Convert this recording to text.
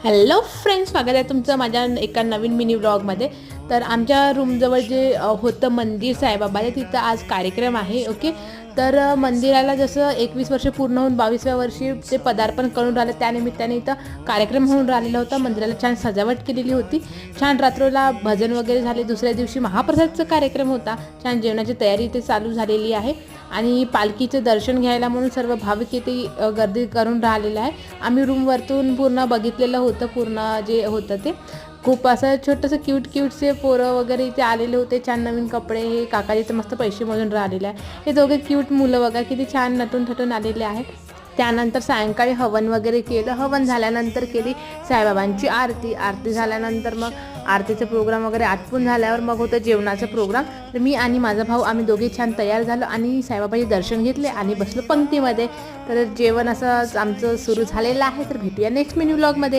Hello friends, स्वागत आहे तुमचं माझ्या एका नवीन मिनी व्लॉगमध्ये. तर आमच्या रूमजवळ जे होतं मंदिर साईबाबाचे, तिथं आज कार्यक्रम आहे. ओके, तर मंदिराला जसं 21 वर्ष पूर्ण होऊन 22व्या वर्षी ते पदार्पण करून राहिलं, त्यानिमित्ताने इथं कार्यक्रम होऊन राहिलेला होता. मंदिराला छान सजावट केलेली होती. छान रात्रोला भजन वगैरे झाले. दुसऱ्या दिवशी महाप्रसादचा कार्यक्रम होता. छान जेवणाची तयारी इथे चालू झालेली आहे आणि पालखीचं दर्शन घ्यायला म्हणून सर्व भाविक इथे गर्दी करून राहिलेलं आहे. आम्ही रूमवरतून पूर्ण बघितलेलं होतं. पूर्ण जे होतं ते खूप असं छोटंसं क्यूटसे पोरं वगैरे इथे आलेले होते. छान नवीन कपडे, हे काकाजी तर मस्त पैसे मोजून राहिलेले आहे. हे दोघे क्यूट मुलं वगैरे किती छान नटून थटून आलेले आहे. त्यानंतर सायंकाळी हवन वगैरे केलं. हवन झाल्यानंतर केली साईबाबांची आरती झाल्यानंतर मग आरतीचा प्रोग्राम वगैरे आटपून झाल्यावर मग होतं जेवणाचा प्रोग्राम. तर मी आणि माझा भाऊ आम्ही दोघे छान तयार झालो आणि साईबाबाचे दर्शन घेतले आणि बसलो पंक्तीमध्ये. तर जेवण असं आमचं सुरू झालेलं आहे. तर भेटूया नेक्स्ट मिनी व्लॉगमध्ये.